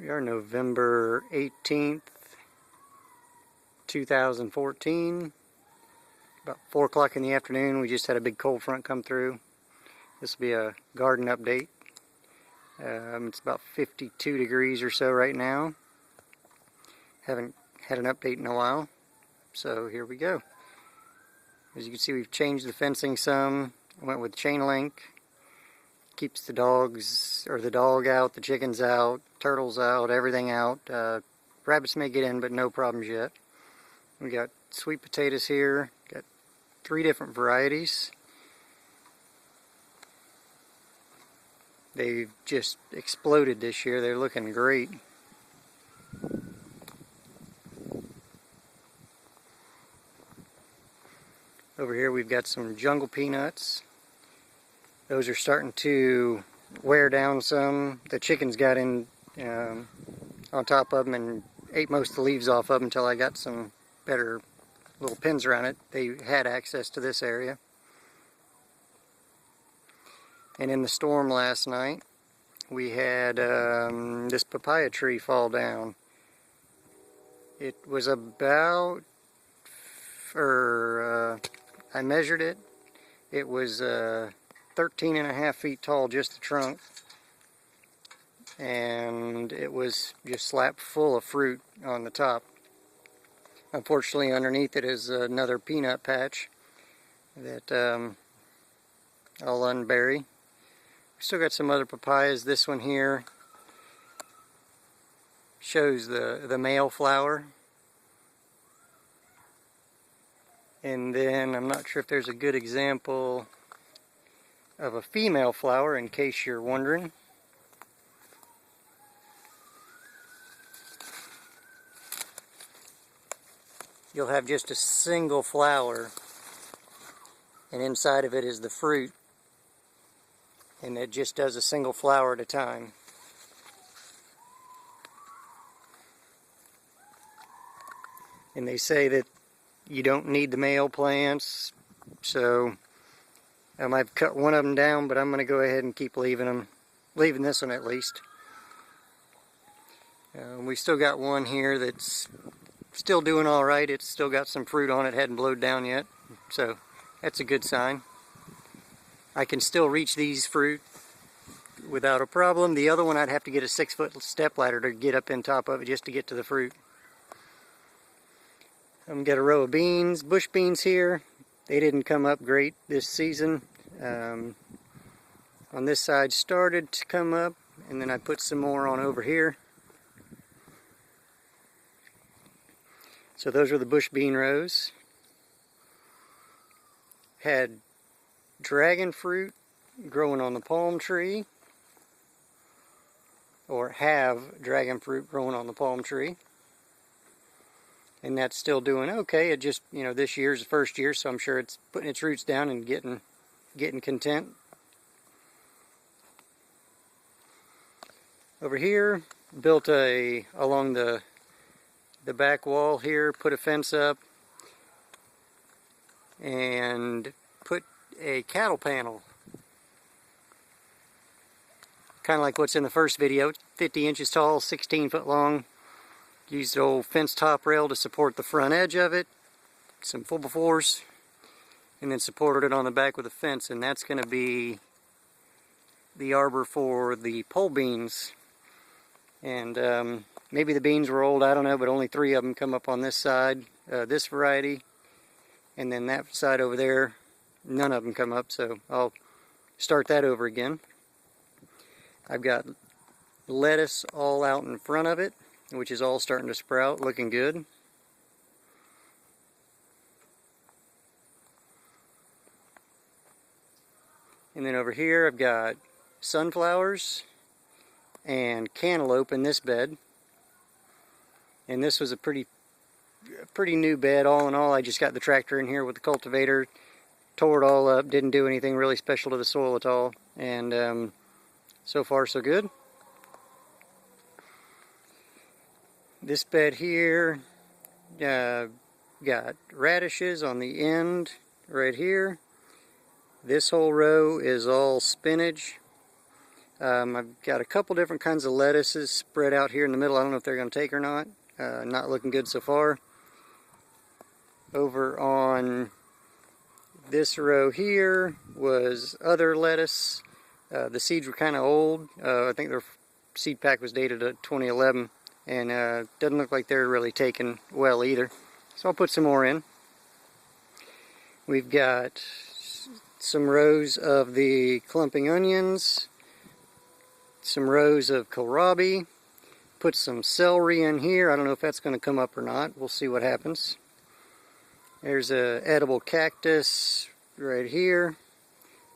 We are November 18th, 2014. About 4 o'clock in the afternoon. We just had a big cold front come through. This will be a garden update. It's about 52 degrees or so right now. Haven't had an update in a while. So here we go. As you can see, we've changed the fencing some. I went with chain link. Keeps the dogs, or the dog out, the chickens out, turtles out, everything out. Rabbits may get in, but no problems yet. We got sweet potatoes here. Got 3 different varieties. They've just exploded this year. They're looking great. Over here we've got some jungle peanuts. Those are starting to wear down some. The chickens got in on top of them and ate most of the leaves off of them until I got some better little pins around it. They had access to this area. And in the storm last night, we had this papaya tree fall down. It was about, I measured it, it was 13.5 feet tall, just the trunk, and it was just slapped full of fruit on the top. Unfortunately, underneath it is another peanut patch that I'll unbury. We still got some other papayas. This one here shows the male flower, and then I'm not sure if there's a good example of a female flower, in case you're wondering. You'll have just a single flower, and inside of it is the fruit, and it just does a single flower at a time. And they say that you don't need the male plants, so I've cut one of them down, but I'm going to go ahead and keep leaving this one at least. We still got one here that's still doing all right. It's still got some fruit on it, hadn't blowed down yet, so that's a good sign. I can still reach these fruit without a problem. The other one, I'd have to get a 6-foot step ladder to get up in top of it just to get to the fruit. I'm got a row of beans, bush beans here. They didn't come up great this season. On this side started to come up, and then I put some more on over here. So those are the bush bean rows. Had dragon fruit growing on the palm tree, or have dragon fruit growing on the palm tree. And that's still doing okay. It just, this year's the first year, so I'm sure it's putting its roots down and getting content. Over here, built along the back wall here, put a fence up, and put a cattle panel. Kind of like what's in the first video, 50 inches tall, 16 foot long. Used the old fence top rail to support the front edge of it, some 4x4s, and then supported it on the back with a fence, and that's going to be the arbor for the pole beans. And maybe the beans were old, I don't know, but only 3 of them come up on this side, this variety, and then that side over there, none of them come up, so I'll start that over again. I've got lettuce all out in front of it, which is all starting to sprout, looking good. And then over here I've got sunflowers and cantaloupe in this bed. And this was a pretty new bed. All in all, I just got the tractor in here with the cultivator, tore it all up, didn't do anything really special to the soil at all. And so far so good. This bed here got radishes on the end right here. This whole row is all spinach. I've got a couple different kinds of lettuces spread out here in the middle. I don't know if they're going to take or not. Not looking good so far. Over on this row here was other lettuce. The seeds were kind of old. I think their seed pack was dated at 2011, and doesn't look like they're really taking well either. So I'll put some more in. We've got some rows of the clumping onions, some rows of kohlrabi, put some celery in here. I don't know if that's going to come up or not. We'll see what happens. There's a edible cactus right here.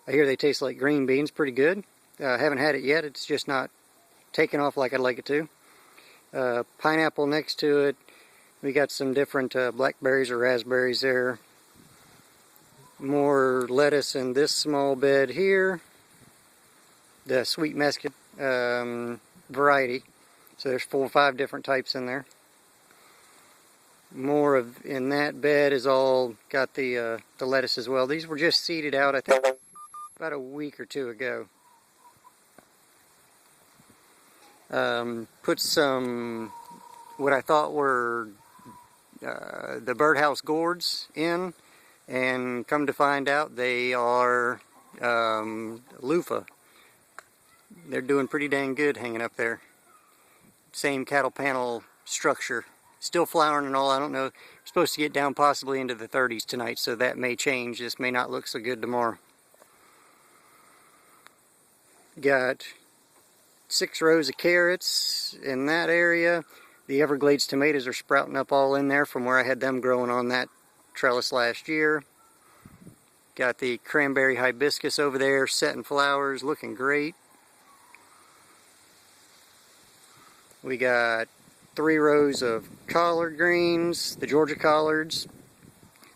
I hear they taste like green beans, pretty good. I haven't had it yet, it's just not taking off like I'd like it to. Pineapple next to it. We got some different blackberries or raspberries there. More lettuce in this small bed here. The sweet mesquite variety. So there's 4 or 5 different types in there. More of in that bed is all got the lettuce as well. These were just seeded out, I think, about a week or 2 ago. Put some what I thought were the birdhouse gourds in, and come to find out they are luffa. They're doing pretty dang good hanging up there. Same cattle panel structure. Still flowering and all, I don't know. We're supposed to get down possibly into the 30s tonight, so that may change. This may not look so good tomorrow. Got 6 rows of carrots in that area. The everglades tomatoes are sprouting up all in there from where I had them growing on that trellis last year. Got the cranberry hibiscus over there setting flowers, looking great. We got 3 rows of collard greens, the Georgia collards,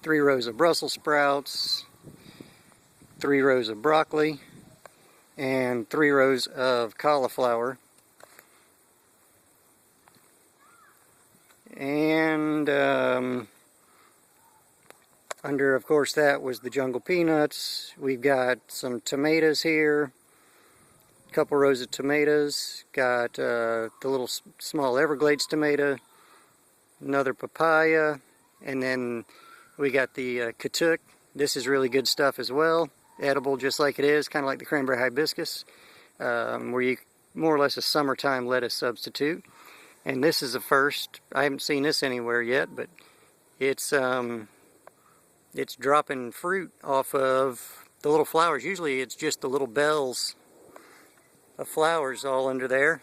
3 rows of Brussels sprouts, 3 rows of broccoli, and 3 rows of cauliflower. And under, of course, that was the jungle peanuts. We've got some tomatoes here. Couple rows of tomatoes. Got the little small everglades tomato, another papaya, and then we got the katuk. This is really good stuff as well, edible just like it is, kind of like the cranberry hibiscus, where you more or less a summertime lettuce substitute. And this is the first. I haven't seen this anywhere yet, but it's dropping fruit off of the little flowers. Usually it's just the little bells of flowers all under there,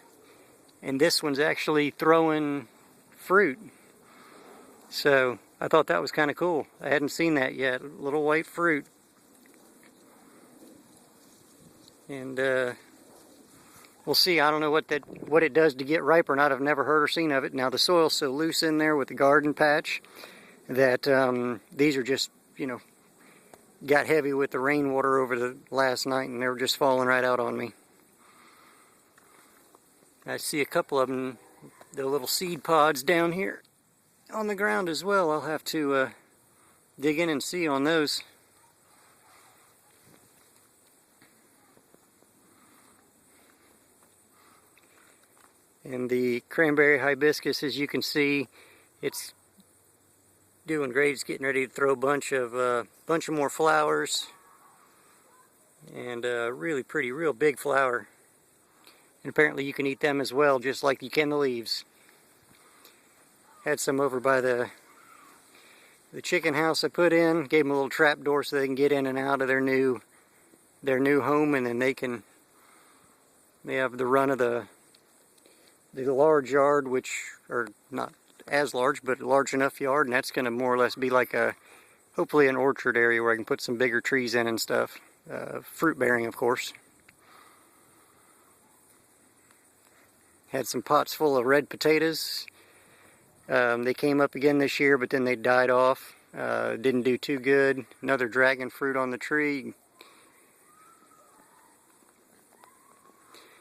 and this one's actually throwing fruit. So I thought that was kind of cool. I hadn't seen that yet. Little white fruit. And we'll see. I don't know what it does to get ripe or not. I've never heard or seen of it. Now the soil's so loose in there with the garden patch that these are just, you know, got heavy with the rainwater over the last night, and they were just falling right out on me. I see a couple of them, the little seed pods down here on the ground as well. I'll have to dig in and see on those. And the cranberry hibiscus, as you can see, it's doing great. It's getting ready to throw a bunch of more flowers, and really pretty, real big flower. And apparently you can eat them as well, just like you can the leaves. Had some over by the chicken house I put in. Gave them a little trap door so they can get in and out of their new home, and then they have the run of the large yard, which are not as large, but a large enough yard, and that's going to more or less be like hopefully an orchard area where I can put some bigger trees in and stuff. Fruit bearing, of course. Had some pots full of red potatoes. They came up again this year, but then they died off. Didn't do too good. Another dragon fruit on the tree.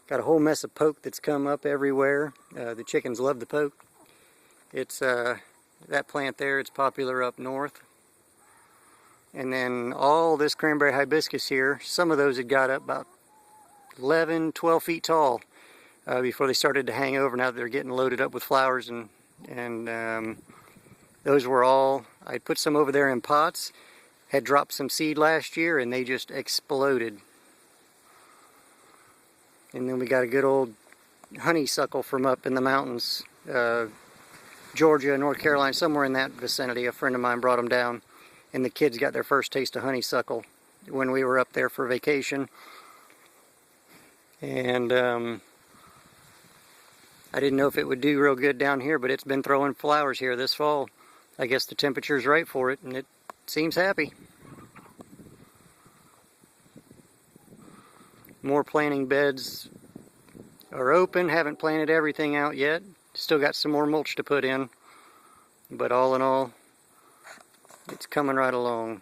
Got a whole mess of poke that's come up everywhere. The chickens love the poke. It's that plant there, it's popular up north. And then all this cranberry hibiscus here, some of those had got up about 11, 12 feet tall before they started to hang over. Now they're getting loaded up with flowers, and those were all, I put some over there in pots, had dropped some seed last year, and they just exploded. And then we got a good old honeysuckle from up in the mountains, Georgia, North Carolina, somewhere in that vicinity. A friend of mine brought them down, and the kids got their first taste of honeysuckle when we were up there for vacation. And I didn't know if it would do real good down here, but it's been throwing flowers here this fall. I guess the temperature's right for it, and it seems happy. More planting beds are open. Haven't planted everything out yet. Still got some more mulch to put in. But all in all, it's coming right along.